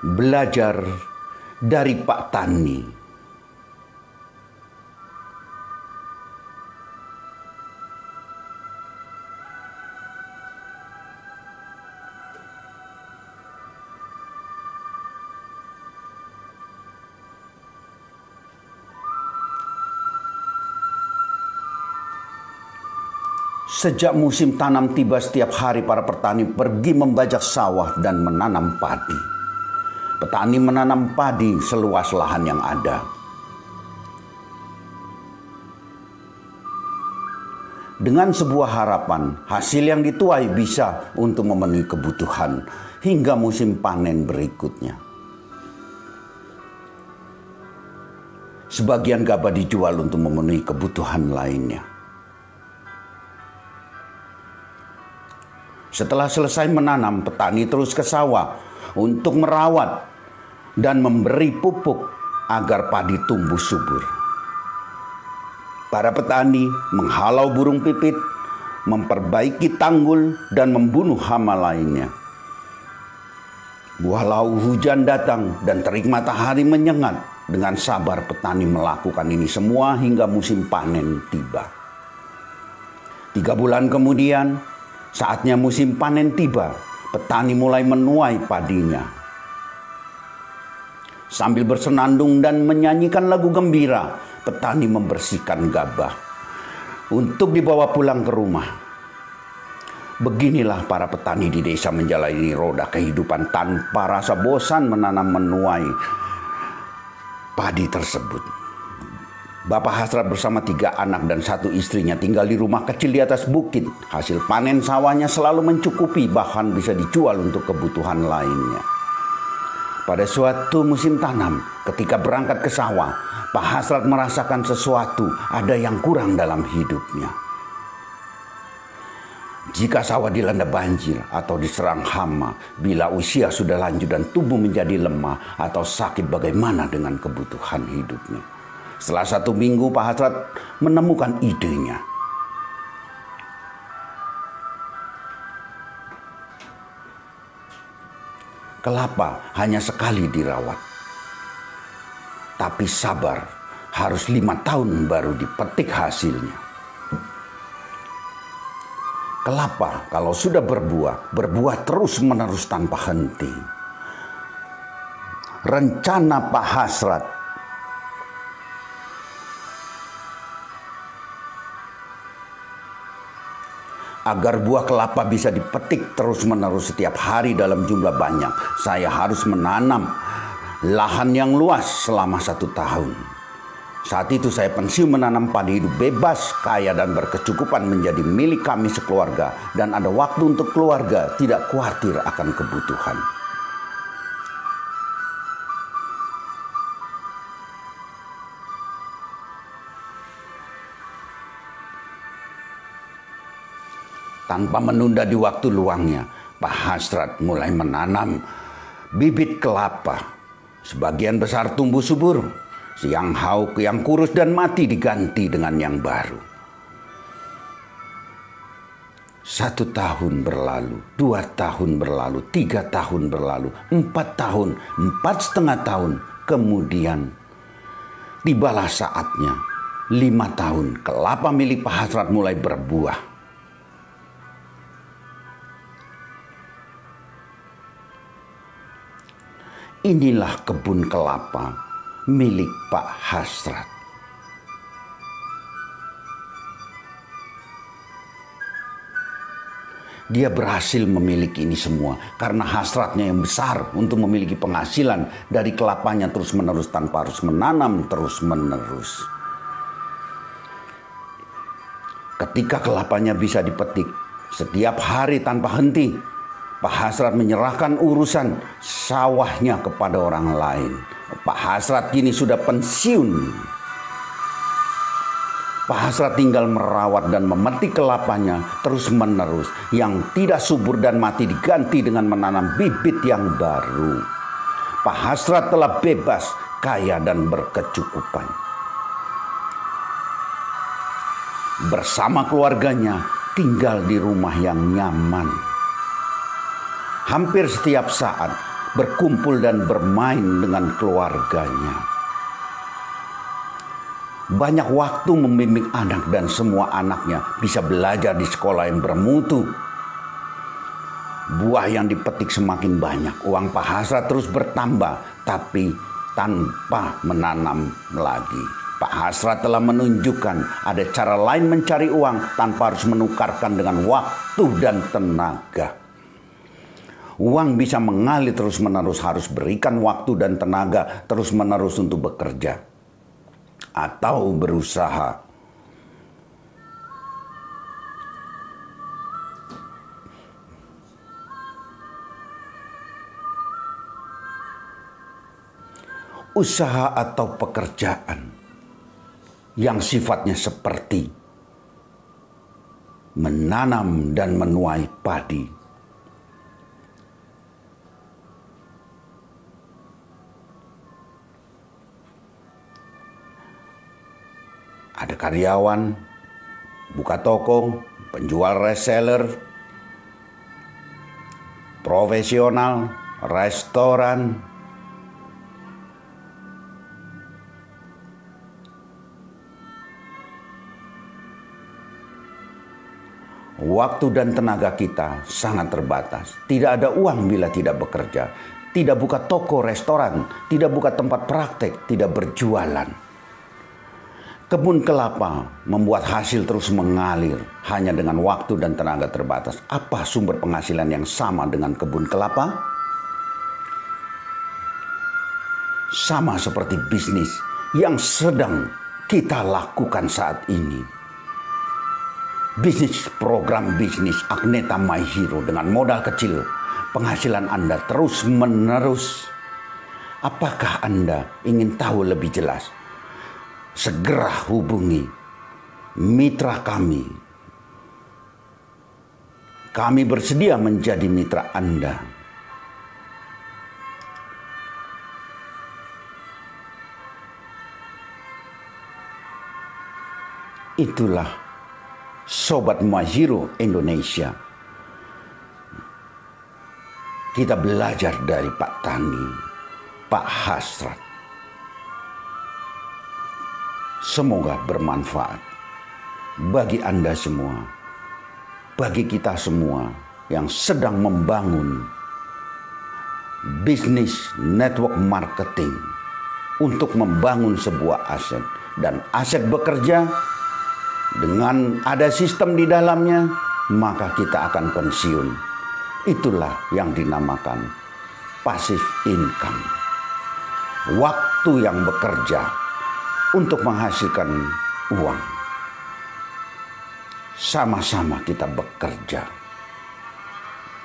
belajar dari Pak Tani. Sejak musim tanam tiba, setiap hari para petani pergi membajak sawah dan menanam padi. Petani menanam padi seluas lahan yang ada. Dengan sebuah harapan, hasil yang dituai bisa untuk memenuhi kebutuhan hingga musim panen berikutnya. Sebagian gabah dijual untuk memenuhi kebutuhan lainnya. Setelah selesai menanam, petani terus ke sawah untuk merawat dan memberi pupuk agar padi tumbuh subur. Para petani menghalau burung pipit, memperbaiki tanggul, dan membunuh hama lainnya. Walau hujan datang dan terik matahari menyengat, dengan sabar petani melakukan ini semua hingga musim panen tiba. 3 bulan kemudian, saatnya musim panen tiba, petani mulai menuai padinya. Sambil bersenandung dan menyanyikan lagu gembira, petani membersihkan gabah untuk dibawa pulang ke rumah. Beginilah para petani di desa menjalani roda kehidupan tanpa rasa bosan menanam menuai padi tersebut. Bapak Hasrat bersama 3 anak dan 1 istrinya tinggal di rumah kecil di atas bukit. Hasil panen sawahnya selalu mencukupi, bahkan bisa dijual untuk kebutuhan lainnya. Pada suatu musim tanam, ketika berangkat ke sawah, Pak Hasrat merasakan sesuatu ada yang kurang dalam hidupnya. Jika sawah dilanda banjir atau diserang hama, bila usia sudah lanjut dan tubuh menjadi lemah atau sakit, bagaimana dengan kebutuhan hidupnya? Setelah 1 minggu, Pak Hasrat menemukan idenya. Kelapa hanya sekali dirawat. Tapi sabar, harus 5 tahun baru dipetik hasilnya. Kelapa kalau sudah berbuah terus-menerus tanpa henti. Rencana Pak Hasrat agar buah kelapa bisa dipetik terus-menerus setiap hari dalam jumlah banyak, saya harus menanam lahan yang luas selama 1 tahun. Saat itu saya pensiun menanam padi, hidup bebas, kaya dan berkecukupan menjadi milik kami sekeluarga. Dan ada waktu untuk keluarga, tidak khawatir akan kebutuhan. Tanpa menunda di waktu luangnya, Pak Hasrat mulai menanam bibit kelapa. Sebagian besar tumbuh subur, yang hauk, yang kurus dan mati diganti dengan yang baru. 1 tahun berlalu, 2 tahun berlalu, 3 tahun berlalu, 4 tahun, 4,5 tahun. Kemudian tibalah saatnya, 5 tahun, kelapa milik Pak Hasrat mulai berbuah. Inilah kebun kelapa milik Pak Hasrat. Dia berhasil memiliki ini semua karena hasratnya yang besar untuk memiliki penghasilan dari kelapanya terus-menerus tanpa harus menanam terus-menerus. Ketika kelapanya bisa dipetik setiap hari tanpa henti, Pak Hasrat menyerahkan urusan sawahnya kepada orang lain. Pak Hasrat kini sudah pensiun. Pak Hasrat tinggal merawat dan memetik kelapanya terus-menerus. Yang tidak subur dan mati diganti dengan menanam bibit yang baru. Pak Hasrat telah bebas, kaya dan berkecukupan. Bersama keluarganya tinggal di rumah yang nyaman. Hampir setiap saat berkumpul dan bermain dengan keluarganya. Banyak waktu membimbing anak dan semua anaknya bisa belajar di sekolah yang bermutu. Buah yang dipetik semakin banyak, uang Pak Hasrat terus bertambah, tapi tanpa menanam lagi. Pak Hasrat telah menunjukkan ada cara lain mencari uang tanpa harus menukarkan dengan waktu dan tenaga. Uang bisa mengalir terus-menerus, harus berikan waktu dan tenaga terus-menerus untuk bekerja atau berusaha. Usaha atau pekerjaan yang sifatnya seperti menanam dan menuai padi. Ada karyawan, buka toko, penjual reseller, profesional, restoran, waktu dan tenaga kita sangat terbatas. Tidak ada uang bila tidak bekerja. Tidak buka toko, restoran, tidak buka tempat praktek, tidak berjualan. Kebun kelapa membuat hasil terus mengalir hanya dengan waktu dan tenaga terbatas. Apa sumber penghasilan yang sama dengan kebun kelapa? Sama seperti bisnis yang sedang kita lakukan saat ini. Bisnis program bisnis Agneta My Hero dengan modal kecil, penghasilan Anda terus menerus. Apakah Anda ingin tahu lebih jelas? Segera hubungi mitra kami. Kami bersedia menjadi mitra Anda. Itulah Sobat My Hero Indonesia. Kita belajar dari Pak Tani, Pak Hasrat. Semoga bermanfaat bagi Anda semua, bagi kita semua yang sedang membangun bisnis network marketing untuk membangun sebuah aset. Dan aset bekerja dengan ada sistem di dalamnya, maka kita akan pensiun. Itulah yang dinamakan passive income. Waktu yang bekerja untuk menghasilkan uang. Sama-sama kita bekerja,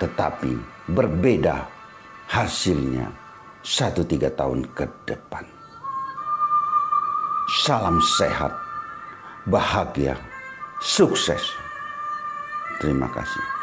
tetapi berbeda hasilnya 1-3 tahun ke depan. Salam sehat, bahagia, sukses. Terima kasih.